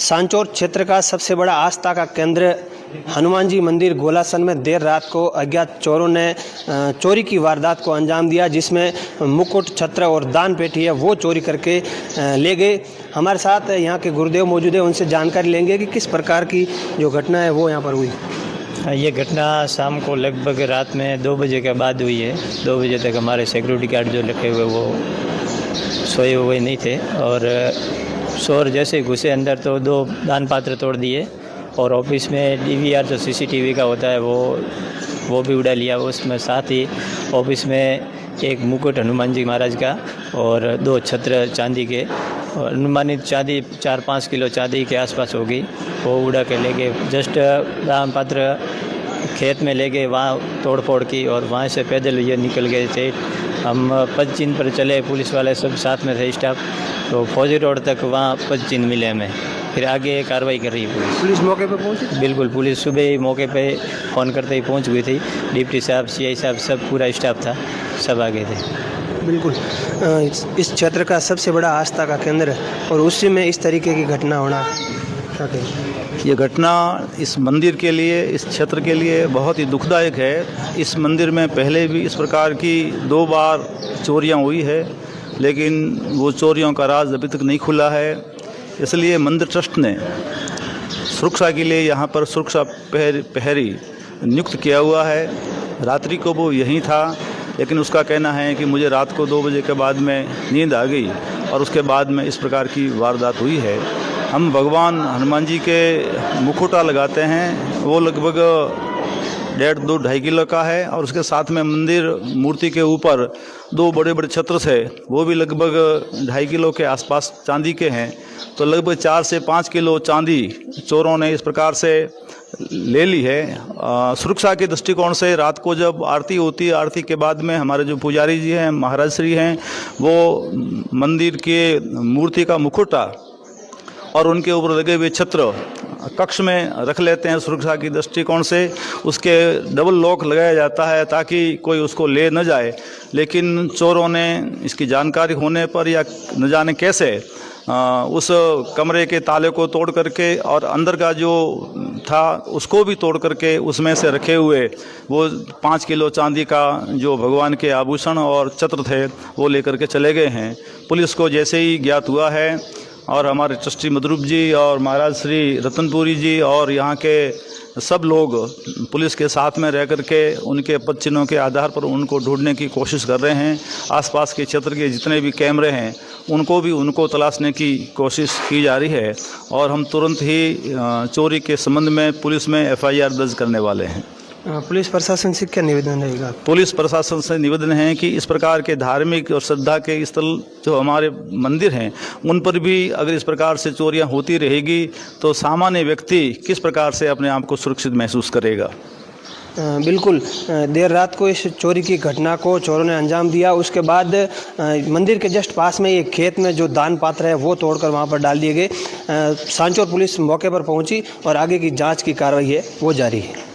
सांचौर क्षेत्र का सबसे बड़ा आस्था का केंद्र हनुमान जी मंदिर गोलासन में देर रात को अज्ञात चोरों ने चोरी की वारदात को अंजाम दिया, जिसमें मुकुट, छत्र और दान पेटी है वो चोरी करके ले गए। हमारे साथ यहाँ के गुरुदेव मौजूद है, उनसे जानकारी लेंगे कि किस प्रकार की जो घटना है वो यहाँ पर हुई। ये घटना शाम को लगभग रात में 2 बजे के बाद हुई है। 2 बजे तक हमारे सिक्योरिटी गार्ड जो रखे हुए वो सोए हुए नहीं थे और चोर जैसे घुसे अंदर तो 2 दान पात्र तोड़ दिए और ऑफिस में DVR जो CCTV का होता है वो भी उड़ा लिया। उसमें साथ ही ऑफिस में एक मुकुट हनुमान जी महाराज का और 2 छत्र चांदी के और अनुमानित चांदी 4-5 किलो चांदी के आसपास होगी, वो उड़ा के ले गए। जस्ट दान पात्र खेत में ले गए, वहाँ तोड़ फोड़ की और वहाँ से पैदल ये निकल गए थे। हम पदचिन्ह पर चले, पुलिस वाले सब साथ में थे स्टाफ, तो फौजी रोड तक वहाँ पदचिन्ह मिले हमें। फिर आगे कार्रवाई कर रही है पुलिस मौके पर पहुंची? बिल्कुल, पुलिस सुबह ही मौके पे फ़ोन करते ही पहुंच गई थी। डिप्टी साहब, CI साहब, सब पूरा स्टाफ था, सब आ गए थे। बिल्कुल, इस क्षेत्र का सबसे बड़ा आस्था का केंद्र है और उसी में इस तरीके की घटना होना, क्या कहें? ये घटना इस मंदिर के लिए, इस क्षेत्र के लिए बहुत ही दुखदायक है। इस मंदिर में पहले भी इस प्रकार की 2 बार चोरियां हुई है, लेकिन वो चोरियों का राज अभी तक नहीं खुला है। इसलिए मंदिर ट्रस्ट ने सुरक्षा के लिए यहाँ पर सुरक्षा प्रहरी नियुक्त किया हुआ है। रात्रि को वो यहीं था, लेकिन उसका कहना है कि मुझे रात को 2 बजे के बाद में नींद आ गई और उसके बाद में इस प्रकार की वारदात हुई है। हम भगवान हनुमान जी के मुखौटा लगाते हैं, वो लगभग 1.5-2.5 किलो का है और उसके साथ में मंदिर मूर्ति के ऊपर 2 बड़े बड़े छत्र है, वो भी लगभग 2.5 किलो के आसपास चांदी के हैं। तो लगभग 4 से 5 किलो चांदी चोरों ने इस प्रकार से ले ली है। सुरक्षा के दृष्टिकोण से रात को जब आरती होती है, आरती के बाद में हमारे जो पुजारी जी हैं, महाराज श्री हैं, वो मंदिर के मूर्ति का मुखौटा और उनके ऊपर लगे हुए छत्र कक्ष में रख लेते हैं। सुरक्षा की दृष्टिकोण से उसके डबल लॉक लगाया जाता है ताकि कोई उसको ले न जाए, लेकिन चोरों ने इसकी जानकारी होने पर या न जाने कैसे उस कमरे के ताले को तोड़ करके और अंदर का जो था उसको भी तोड़ करके उसमें से रखे हुए वो 5 किलो चांदी का जो भगवान के आभूषण और छत्र थे वो लेकर के चले गए हैं। पुलिस को जैसे ही ज्ञात हुआ है और हमारे ट्रस्टी मधुरूप जी और महाराज श्री रतनपुरी जी और यहाँ के सब लोग पुलिस के साथ में रह करके उनके पदचिन्हों के आधार पर उनको ढूंढने की कोशिश कर रहे हैं। आसपास के क्षेत्र के जितने भी कैमरे हैं उनको तलाशने की कोशिश की जा रही है और हम तुरंत ही चोरी के संबंध में पुलिस में FIR दर्ज करने वाले हैं। पुलिस प्रशासन से क्या निवेदन रहेगा? पुलिस प्रशासन से निवेदन है कि इस प्रकार के धार्मिक और श्रद्धा के स्थल जो हमारे मंदिर हैं उन पर भी अगर इस प्रकार से चोरियां होती रहेगी तो सामान्य व्यक्ति किस प्रकार से अपने आप को सुरक्षित महसूस करेगा। बिल्कुल, देर रात को इस चोरी की घटना को चोरों ने अंजाम दिया। उसके बाद मंदिर के जस्ट पास में एक खेत में जो दान पात्र है वो तोड़कर वहाँ पर डाल दिए गए। सांचौर पुलिस मौके पर पहुँची और आगे की जाँच की कार्रवाई है वो जारी है।